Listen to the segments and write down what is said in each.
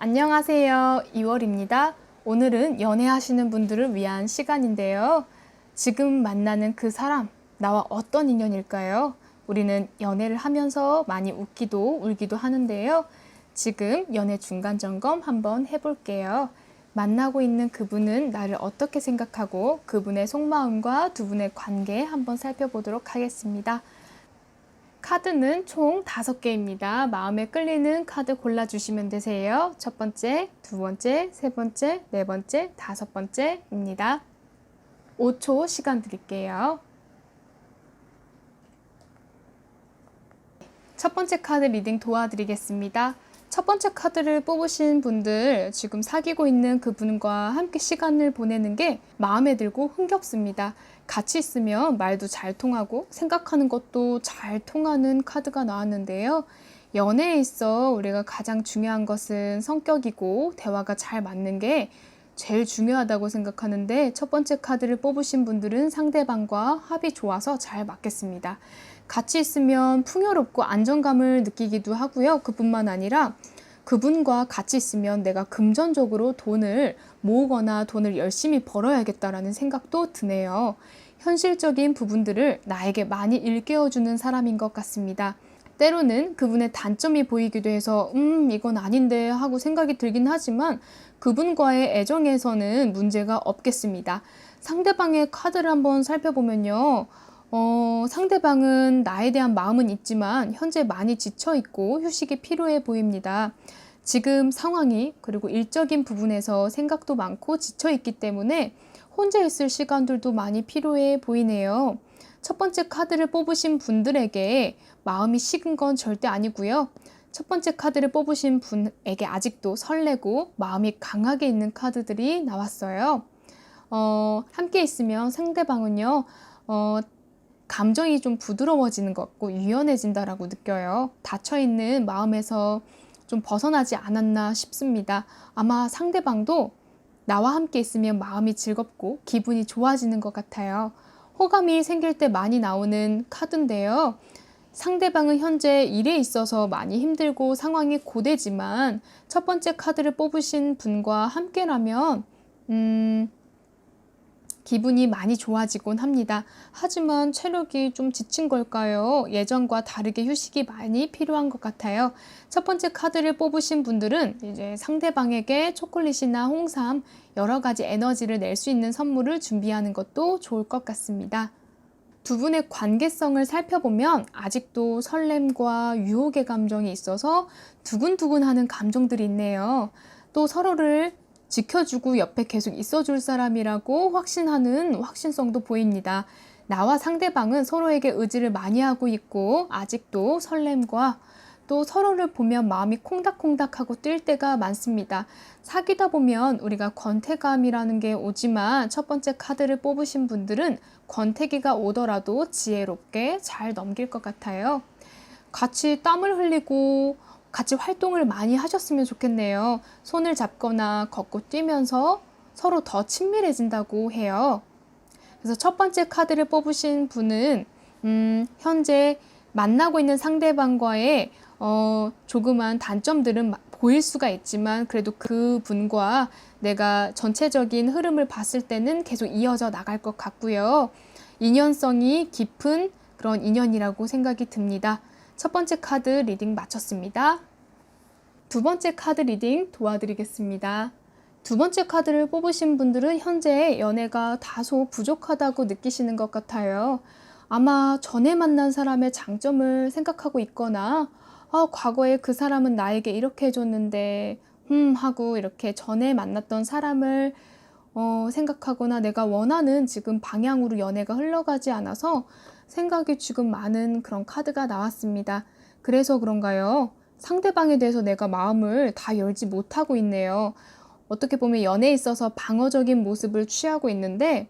안녕하세요. 2월입니다. 오늘은 연애하시는 분들을 위한 시간인데요. 지금 만나는 그 사람, 나와 어떤 인연일까요? 우리는 연애를 하면서 많이 웃기도 울기도 하는데요. 지금 연애 중간 점검 한번 해볼게요. 만나고 있는 그분은 나를 어떻게 생각하고 그분의 속마음과 두 분의 관계 한번 살펴보도록 하겠습니다. 카드는 총 5개입니다. 마음에 끌리는 카드 골라주시면 되세요. 첫 번째, 두 번째, 세 번째, 네 번째, 5번째입니다. 5초 시간 드릴게요. 첫 번째 카드 리딩 도와드리겠습니다. 첫 번째 카드를 뽑으신 분들, 지금 사귀고 있는 그분과 함께 시간을 보내는 게 마음에 들고 흥겹습니다. 같이 있으면 말도 잘 통하고 생각하는 것도 잘 통하는 카드가 나왔는데요. 연애에 있어 우리가 가장 중요한 것은 성격이고 대화가 잘 맞는 게 제일 중요하다고 생각하는데, 첫 번째 카드를 뽑으신 분들은 상대방과 합이 좋아서 잘 맞겠습니다. 같이 있으면 풍요롭고 안정감을 느끼기도 하고요. 그뿐만 아니라 그분과 같이 있으면 내가 금전적으로 돈을 모으거나 돈을 열심히 벌어야겠다라는 생각도 드네요. 현실적인 부분들을 나에게 많이 일깨워주는 사람인 것 같습니다. 때로는 그분의 단점이 보이기도 해서 이건 아닌데 하고 생각이 들긴 하지만 그분과의 애정에서는 문제가 없겠습니다. 상대방의 카드를 한번 살펴보면요. 상대방은 나에 대한 마음은 있지만 현재 많이 지쳐있고 휴식이 필요해 보입니다. 지금 상황이 그리고 일적인 부분에서 생각도 많고 지쳐있기 때문에 혼자 있을 시간들도 많이 필요해 보이네요. 첫 번째 카드를 뽑으신 분들에게 마음이 식은 건 절대 아니고요. 첫 번째 카드를 뽑으신 분에게 아직도 설레고 마음이 강하게 있는 카드들이 나왔어요. 함께 있으면 상대방은요. 감정이 좀 부드러워지는 것 같고 유연해진다라고 느껴요. 닫혀있는 마음에서 좀 벗어나지 않았나 싶습니다. 아마 상대방도 나와 함께 있으면 마음이 즐겁고 기분이 좋아지는 것 같아요. 호감이 생길 때 많이 나오는 카드인데요. 상대방은 현재 일에 있어서 많이 힘들고 상황이 고되지만 첫 번째 카드를 뽑으신 분과 함께라면 기분이 많이 좋아지곤 합니다. 하지만 체력이 좀 지친 걸까요? 예전과 다르게 휴식이 많이 필요한 것 같아요. 첫 번째 카드를 뽑으신 분들은 이제 상대방에게 초콜릿이나 홍삼, 여러 가지 에너지를 낼 수 있는 선물을 준비하는 것도 좋을 것 같습니다. 두 분의 관계성을 살펴보면 아직도 설렘과 유혹의 감정이 있어서 두근두근하는 감정들이 있네요. 또 서로를 지켜주고 옆에 계속 있어줄 사람이라고 확신하는 확신성도 보입니다. 나와 상대방은 서로에게 의지를 많이 하고 있고 아직도 설렘과 또 서로를 보면 마음이 콩닥콩닥하고 뛸 때가 많습니다. 사귀다 보면 우리가 권태감이라는 게 오지만 첫 번째 카드를 뽑으신 분들은 권태기가 오더라도 지혜롭게 잘 넘길 것 같아요. 같이 땀을 흘리고 같이 활동을 많이 하셨으면 좋겠네요. 손을 잡거나 걷고 뛰면서 서로 더 친밀해진다고 해요. 그래서 첫 번째 카드를 뽑으신 분은 현재 만나고 있는 상대방과의 조그만 단점들은 보일 수가 있지만 그래도 그 분과 내가 전체적인 흐름을 봤을 때는 계속 이어져 나갈 것 같고요. 인연성이 깊은 그런 인연이라고 생각이 듭니다. 첫 번째 카드 리딩 마쳤습니다. 두 번째 카드 리딩 도와드리겠습니다. 두 번째 카드를 뽑으신 분들은 현재 연애가 다소 부족하다고 느끼시는 것 같아요. 아마 전에 만난 사람의 장점을 생각하고 있거나 과거에 그 사람은 나에게 이렇게 해줬는데 하고 이렇게 전에 만났던 사람을 생각하거나 내가 원하는 지금 방향으로 연애가 흘러가지 않아서 생각이 지금 많은 그런 카드가 나왔습니다. 그래서 그런가요? 상대방에 대해서 내가 마음을 다 열지 못하고 있네요. 어떻게 보면 연애에 있어서 방어적인 모습을 취하고 있는데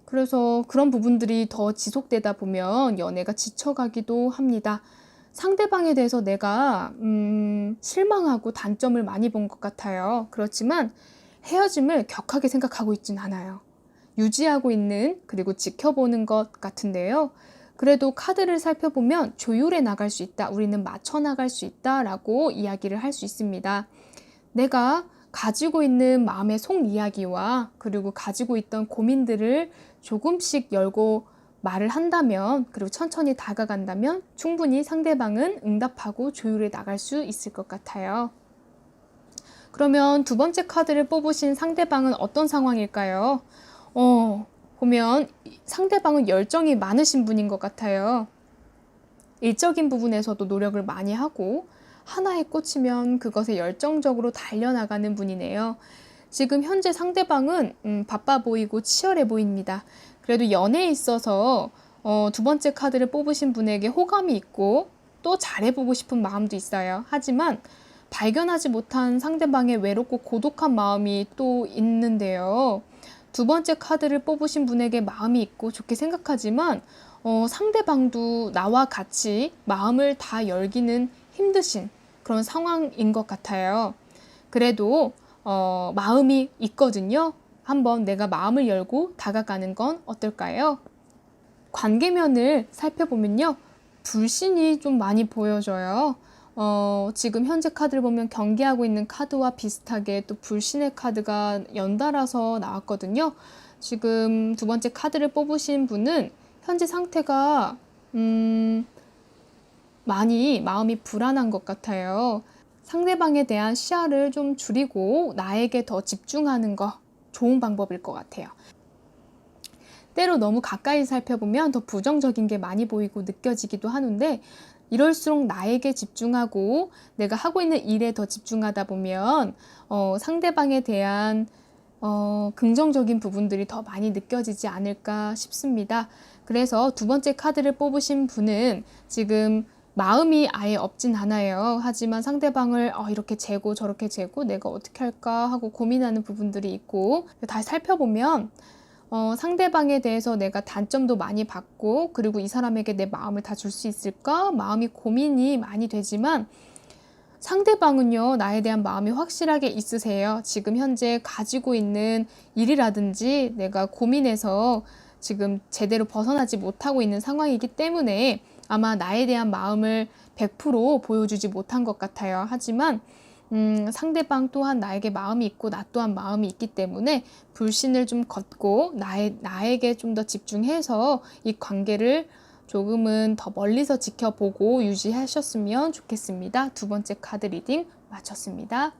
그래서 그런 부분들이 더 지속되다 보면 연애가 지쳐가기도 합니다. 상대방에 대해서 내가 실망하고 단점을 많이 본 것 같아요. 그렇지만 헤어짐을 격하게 생각하고 있진 않아요. 유지하고 있는 그리고 지켜보는 것 같은데요. 그래도 카드를 살펴보면 조율해 나갈 수 있다. 우리는 맞춰 나갈 수 있다 라고 이야기를 할 수 있습니다. 내가 가지고 있는 마음의 속 이야기와 그리고 가지고 있던 고민들을 조금씩 열고 말을 한다면, 그리고 천천히 다가간다면 충분히 상대방은 응답하고 조율해 나갈 수 있을 것 같아요. 그러면 두 번째 카드를 뽑으신 상대방은 어떤 상황일까요? 보면 상대방은 열정이 많으신 분인 것 같아요. 일적인 부분에서도 노력을 많이 하고 하나에 꽂히면 그것에 열정적으로 달려나가는 분이네요. 지금 현재 상대방은 바빠 보이고 치열해 보입니다. 그래도 연애에 있어서 두 번째 카드를 뽑으신 분에게 호감이 있고 또 잘해보고 싶은 마음도 있어요. 하지만 발견하지 못한 상대방의 외롭고 고독한 마음이 또 있는데요. 두 번째 카드를 뽑으신 분에게 마음이 있고 좋게 생각하지만 상대방도 나와 같이 마음을 다 열기는 힘드신 그런 상황인 것 같아요. 그래도 마음이 있거든요. 한번 내가 마음을 열고 다가가는 건 어떨까요? 관계면을 살펴보면요. 불신이 좀 많이 보여져요. 지금 현재 카드를 보면 경계하고 있는 카드와 비슷하게 또 불신의 카드가 연달아서 나왔거든요. 지금 두 번째 카드를 뽑으신 분은 현재 상태가 많이 마음이 불안한 것 같아요. 상대방에 대한 시야를 좀 줄이고 나에게 더 집중하는 거 좋은 방법일 것 같아요. 때로 너무 가까이 살펴보면 더 부정적인 게 많이 보이고 느껴지기도 하는데, 이럴수록 나에게 집중하고 내가 하고 있는 일에 더 집중하다 보면 상대방에 대한 긍정적인 부분들이 더 많이 느껴지지 않을까 싶습니다. 그래서 두 번째 카드를 뽑으신 분은 지금 마음이 아예 없진 않아요. 하지만 상대방을 이렇게 재고 저렇게 재고 내가 어떻게 할까 하고 고민하는 부분들이 있고, 다시 살펴보면 상대방에 대해서 내가 단점도 많이 봤고, 그리고 이 사람에게 내 마음을 다 줄 수 있을까? 마음이 고민이 많이 되지만 상대방은요, 나에 대한 마음이 확실하게 있으세요. 지금 현재 가지고 있는 일이라든지 내가 고민해서 지금 제대로 벗어나지 못하고 있는 상황이기 때문에 아마 나에 대한 마음을 100% 보여주지 못한 것 같아요. 하지만 상대방 또한 나에게 마음이 있고 나 또한 마음이 있기 때문에 불신을 좀 걷고 나에게 좀 더 집중해서 이 관계를 조금은 더 멀리서 지켜보고 유지하셨으면 좋겠습니다. 두 번째 카드 리딩 마쳤습니다.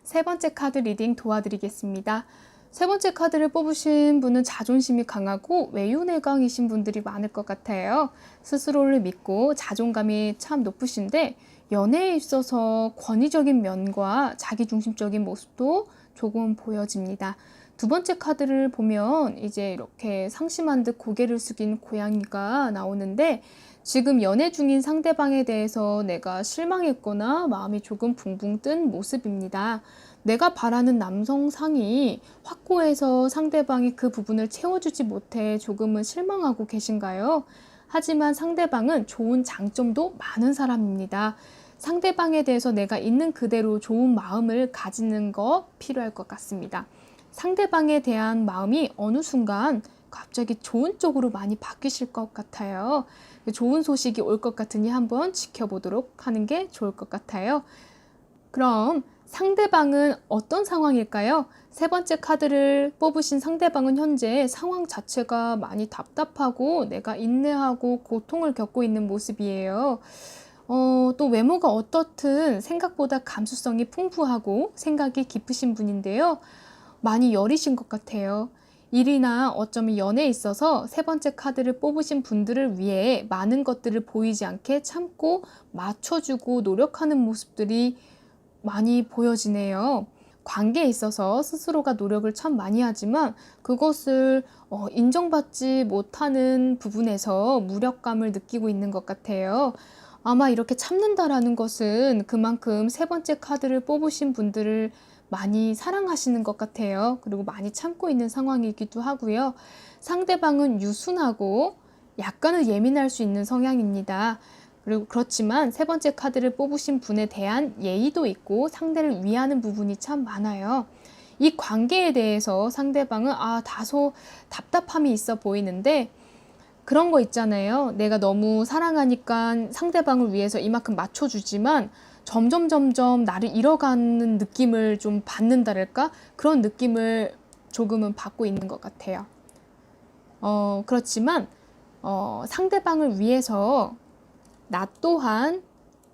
세 번째 카드 리딩 도와드리겠습니다. 세 번째 카드를 뽑으신 분은 자존심이 강하고 외유내강이신 분들이 많을 것 같아요. 스스로를 믿고 자존감이 참 높으신데 연애에 있어서 권위적인 면과 자기중심적인 모습도 조금 보여집니다. 두 번째 카드를 보면 이제 이렇게 상심한 듯 고개를 숙인 고양이가 나오는데, 지금 연애 중인 상대방에 대해서 내가 실망했거나 마음이 조금 붕붕 뜬 모습입니다. 내가 바라는 남성상이 확고해서 상대방이 그 부분을 채워주지 못해 조금은 실망하고 계신가요? 하지만 상대방은 좋은 장점도 많은 사람입니다. 상대방에 대해서 내가 있는 그대로 좋은 마음을 가지는 거 필요할 것 같습니다. 상대방에 대한 마음이 어느 순간 갑자기 좋은 쪽으로 많이 바뀌실 것 같아요. 좋은 소식이 올 것 같으니 한번 지켜보도록 하는 게 좋을 것 같아요. 그럼 상대방은 어떤 상황일까요? 세 번째 카드를 뽑으신 상대방은 현재 상황 자체가 많이 답답하고 내가 인내하고 고통을 겪고 있는 모습이에요. 또 외모가 어떻든 생각보다 감수성이 풍부하고 생각이 깊으신 분인데요. 많이 여리신 것 같아요. 일이나 어쩌면 연애에 있어서 세 번째 카드를 뽑으신 분들을 위해 많은 것들을 보이지 않게 참고 맞춰주고 노력하는 모습들이 많이 보여지네요. 관계에 있어서 스스로가 노력을 참 많이 하지만 그것을 인정받지 못하는 부분에서 무력감을 느끼고 있는 것 같아요. 아마 이렇게 참는다라는 것은 그만큼 세 번째 카드를 뽑으신 분들을 많이 사랑하시는 것 같아요. 그리고 많이 참고 있는 상황이기도 하고요. 상대방은 유순하고 약간은 예민할 수 있는 성향입니다. 그리고 그렇지만 세 번째 카드를 뽑으신 분에 대한 예의도 있고 상대를 위하는 부분이 참 많아요. 이 관계에 대해서 상대방은 다소 답답함이 있어 보이는데, 그런 거 있잖아요. 내가 너무 사랑하니까 상대방을 위해서 이만큼 맞춰주지만 점점 나를 잃어가는 느낌을 좀 받는다랄까? 그런 느낌을 조금은 받고 있는 것 같아요. 그렇지만 상대방을 위해서 나 또한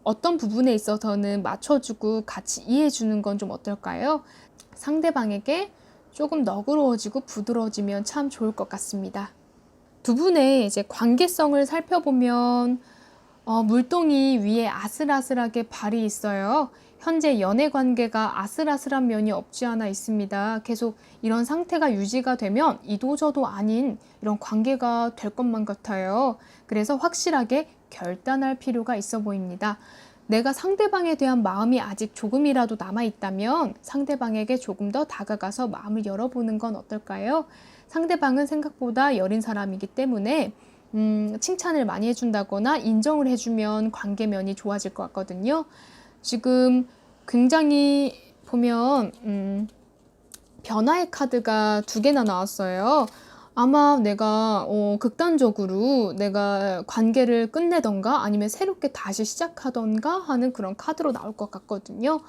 어떤 부분에 있어서는 맞춰주고 같이 이해해주는 건 좀 어떨까요? 상대방에게 조금 너그러워지고 부드러워지면 참 좋을 것 같습니다. 두 분의 이제 관계성을 살펴보면 물동이 위에 아슬아슬하게 발이 있어요. 현재 연애 관계가 아슬아슬한 면이 없지 않아 있습니다. 계속 이런 상태가 유지가 되면 이도저도 아닌 이런 관계가 될 것만 같아요. 그래서 확실하게 결단할 필요가 있어 보입니다. 내가 상대방에 대한 마음이 아직 조금이라도 남아있다면 상대방에게 조금 더 다가가서 마음을 열어보는 건 어떨까요? 상대방은 생각보다 여린 사람이기 때문에 칭찬을 많이 해준다거나 인정을 해주면 관계면이 좋아질 것 같거든요. 지금 굉장히 보면 변화의 카드가 2개나 나왔어요. 아마 내가 극단적으로 내가 관계를 끝내던가 아니면 새롭게 다시 시작하던가 하는 그런 카드로 나올 것 같거든요.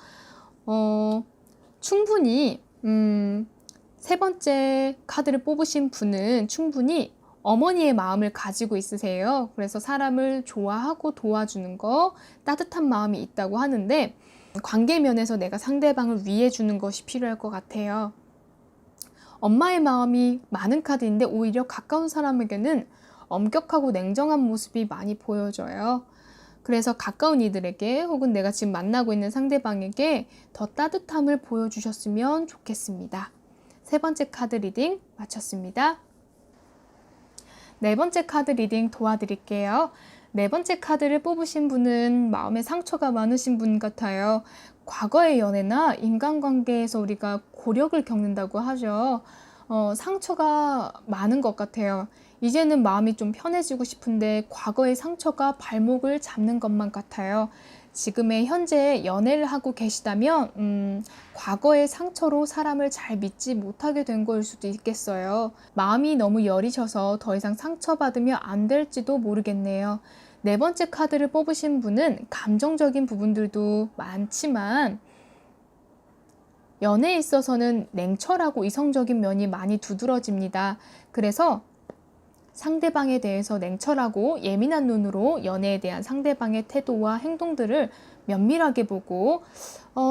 충분히 3번째 카드를 뽑으신 분은 충분히 어머니의 마음을 가지고 있으세요. 그래서 사람을 좋아하고 도와주는 거, 따뜻한 마음이 있다고 하는데 관계면에서 내가 상대방을 위해주는 것이 필요할 것 같아요. 엄마의 마음이 많은 카드인데 오히려 가까운 사람에게는 엄격하고 냉정한 모습이 많이 보여져요. 그래서 가까운 이들에게 혹은 내가 지금 만나고 있는 상대방에게 더 따뜻함을 보여주셨으면 좋겠습니다. 3번째 카드 리딩 마쳤습니다. 4번째 카드 리딩 도와드릴게요. 4번째 카드를 뽑으신 분은 마음에 상처가 많으신 분 같아요. 과거의 연애나 인간관계에서 우리가 고력을 겪는다고 하죠. 상처가 많은 것 같아요. 이제는 마음이 좀 편해지고 싶은데 과거의 상처가 발목을 잡는 것만 같아요. 지금의 현재 연애를 하고 계시다면 과거의 상처로 사람을 잘 믿지 못하게 된 거일 수도 있겠어요. 마음이 너무 여리셔서 더 이상 상처받으면 안 될지도 모르겠네요. 4번째 카드를 뽑으신 분은 감정적인 부분들도 많지만 연애에 있어서는 냉철하고 이성적인 면이 많이 두드러집니다. 그래서 상대방에 대해서 냉철하고 예민한 눈으로 연애에 대한 상대방의 태도와 행동들을 면밀하게 보고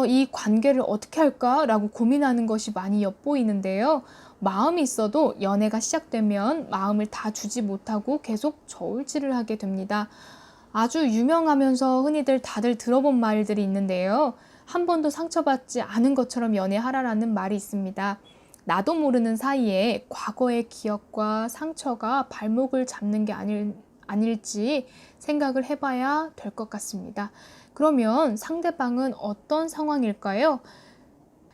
이 관계를 어떻게 할까라고 고민하는 것이 많이 엿보이는데요. 마음이 있어도 연애가 시작되면 마음을 다 주지 못하고 계속 저울질을 하게 됩니다. 아주 유명하면서 흔히들 다들 들어본 말들이 있는데요. 한 번도 상처받지 않은 것처럼 연애하라라는 말이 있습니다. 나도 모르는 사이에 과거의 기억과 상처가 발목을 잡는 게 아닐지 생각을 해봐야 될 것 같습니다. 그러면 상대방은 어떤 상황일까요?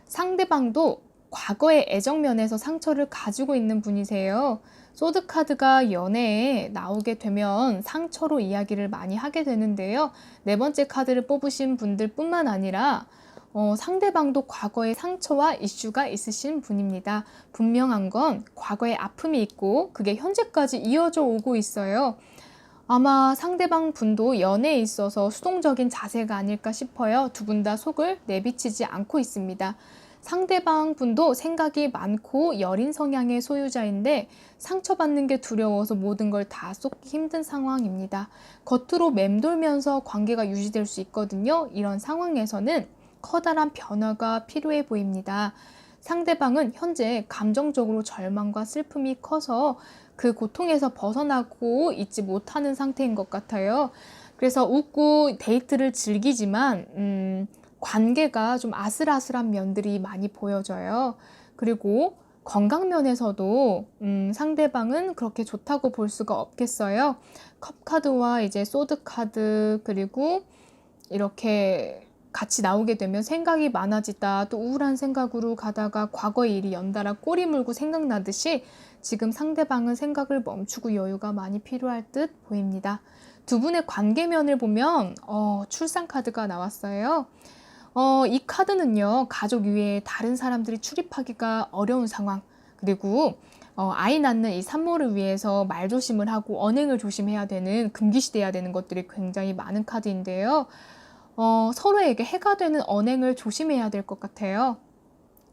상대방도 과거의 애정면에서 상처를 가지고 있는 분이세요. 소드 카드가 연애에 나오게 되면 상처로 이야기를 많이 하게 되는데요. 4번째 카드를 뽑으신 분들 뿐만 아니라 상대방도 과거의 상처와 이슈가 있으신 분입니다. 분명한 건 과거의 아픔이 있고 그게 현재까지 이어져 오고 있어요. 아마 상대방 분도 연애에 있어서 수동적인 자세가 아닐까 싶어요. 두 분 다 속을 내비치지 않고 있습니다. 상대방 분도 생각이 많고 여린 성향의 소유자인데 상처받는 게 두려워서 모든 걸 다 쏟기 힘든 상황입니다. 겉으로 맴돌면서 관계가 유지될 수 있거든요. 이런 상황에서는 커다란 변화가 필요해 보입니다. 상대방은 현재 감정적으로 절망과 슬픔이 커서 그 고통에서 벗어나고 있지 못하는 상태인 것 같아요. 그래서 웃고 데이트를 즐기지만 관계가 좀 아슬아슬한 면들이 많이 보여져요. 그리고 건강 면에서도 상대방은 그렇게 좋다고 볼 수가 없겠어요. 컵 카드와 이제 소드 카드 그리고 이렇게 같이 나오게 되면 생각이 많아지다 또 우울한 생각으로 가다가 과거의 일이 연달아 꼬리 물고 생각나듯이 지금 상대방은 생각을 멈추고 여유가 많이 필요할 듯 보입니다. 두 분의 관계면을 보면 출산 카드가 나왔어요. 이 카드는요, 가족 위에 다른 사람들이 출입하기가 어려운 상황, 그리고 아이 낳는 이 산모를 위해서 말조심을 하고 언행을 조심해야 되는, 금기시돼야 되는 것들이 굉장히 많은 카드인데요. 서로에게 해가 되는 언행을 조심해야 될 것 같아요.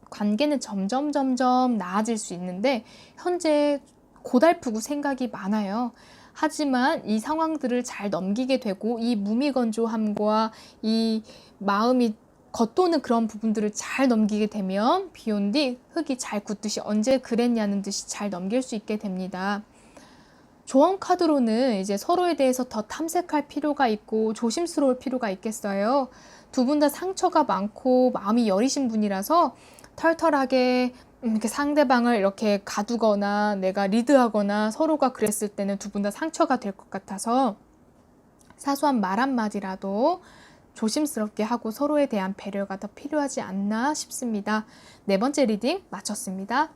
관계는 점점 나아질 수 있는데 현재 고달프고 생각이 많아요. 하지만 이 상황들을 잘 넘기게 되고 이 무미건조함과 이 마음이 겉도는 그런 부분들을 잘 넘기게 되면 비온 뒤 흙이 잘 굳듯이 언제 그랬냐는 듯이 잘 넘길 수 있게 됩니다. 조언 카드로는 이제 서로에 대해서 더 탐색할 필요가 있고 조심스러울 필요가 있겠어요. 두 분 다 상처가 많고 마음이 여리신 분이라서 털털하게 이렇게 상대방을 이렇게 가두거나 내가 리드하거나 서로가 그랬을 때는 두 분 다 상처가 될 것 같아서 사소한 말 한마디라도 조심스럽게 하고 서로에 대한 배려가 더 필요하지 않나 싶습니다. 네 번째 리딩 마쳤습니다.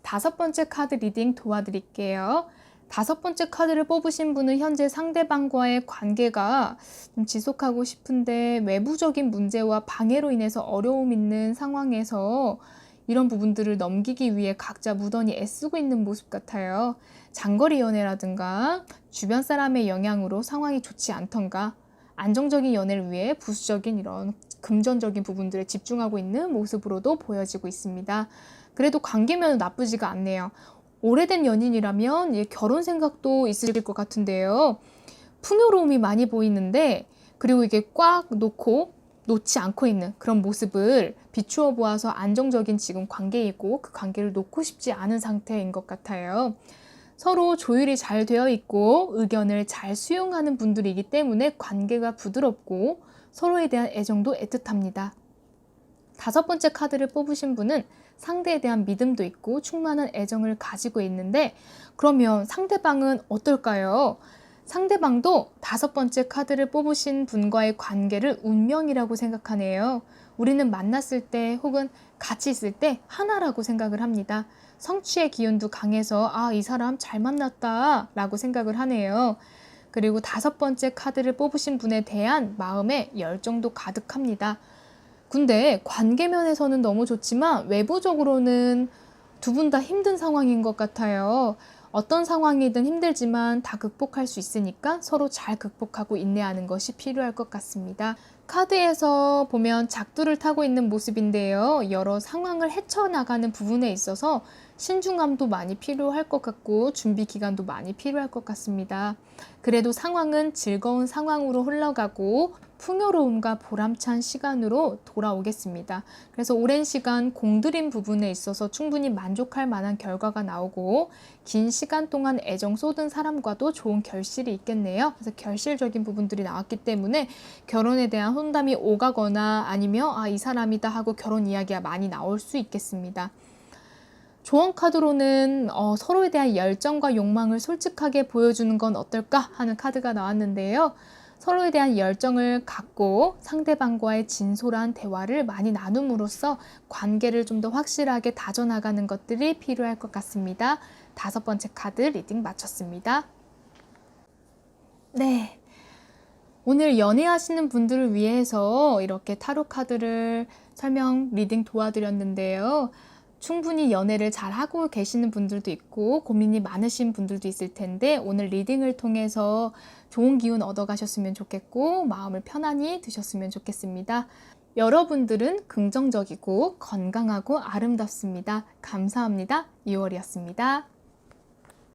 다섯 번째 카드 리딩 도와드릴게요. 다섯 번째 카드를 뽑으신 분은 현재 상대방과의 관계가 좀 지속하고 싶은데 외부적인 문제와 방해로 인해서 어려움 있는 상황에서 이런 부분들을 넘기기 위해 각자 무던히 애쓰고 있는 모습 같아요. 장거리 연애라든가 주변 사람의 영향으로 상황이 좋지 않던가 안정적인 연애를 위해 부수적인 이런 금전적인 부분들에 집중하고 있는 모습으로도 보여지고 있습니다. 그래도 관계면 나쁘지가 않네요. 오래된 연인이라면 결혼 생각도 있으실 것 같은데요. 풍요로움이 많이 보이는데 그리고 이게 꽉 놓지 않고 있는 그런 모습을 비추어 보아서 안정적인 지금 관계이고 그 관계를 놓고 싶지 않은 상태인 것 같아요. 서로 조율이 잘 되어 있고 의견을 잘 수용하는 분들이기 때문에 관계가 부드럽고 서로에 대한 애정도 애틋합니다. 다섯 번째 카드를 뽑으신 분은 상대에 대한 믿음도 있고 충만한 애정을 가지고 있는데 그러면 상대방은 어떨까요? 상대방도 다섯 번째 카드를 뽑으신 분과의 관계를 운명이라고 생각하네요. 우리는 만났을 때 혹은 같이 있을 때 하나라고 생각을 합니다. 성취의 기운도 강해서 이 사람 잘 만났다 라고 생각을 하네요. 그리고 다섯 번째 카드를 뽑으신 분에 대한 마음의 열정도 가득합니다. 근데 관계면에서는 너무 좋지만 외부적으로는 두 분 다 힘든 상황인 것 같아요. 어떤 상황이든 힘들지만 다 극복할 수 있으니까 서로 잘 극복하고 인내하는 것이 필요할 것 같습니다. 카드에서 보면 작두를 타고 있는 모습인데요. 여러 상황을 헤쳐나가는 부분에 있어서 신중함도 많이 필요할 것 같고 준비 기간도 많이 필요할 것 같습니다. 그래도 상황은 즐거운 상황으로 흘러가고 풍요로움과 보람찬 시간으로 돌아오겠습니다. 그래서 오랜 시간 공들인 부분에 있어서 충분히 만족할 만한 결과가 나오고 긴 시간 동안 애정 쏟은 사람과도 좋은 결실이 있겠네요. 그래서 결실적인 부분들이 나왔기 때문에 결혼에 대한 혼담이 오가거나 아니면 이 사람이다 하고 결혼 이야기가 많이 나올 수 있겠습니다. 조언 카드로는 서로에 대한 열정과 욕망을 솔직하게 보여주는 건 어떨까 하는 카드가 나왔는데요. 서로에 대한 열정을 갖고 상대방과의 진솔한 대화를 많이 나눔으로써 관계를 좀 더 확실하게 다져나가는 것들이 필요할 것 같습니다. 다섯 번째 카드 리딩 마쳤습니다. 네. 오늘 연애하시는 분들을 위해서 이렇게 타로 카드를 설명 리딩 도와드렸는데요. 충분히 연애를 잘 하고 계시는 분들도 있고 고민이 많으신 분들도 있을 텐데 오늘 리딩을 통해서 좋은 기운 얻어가셨으면 좋겠고 마음을 편안히 드셨으면 좋겠습니다. 여러분들은 긍정적이고 건강하고 아름답습니다. 감사합니다. 2월이었습니다.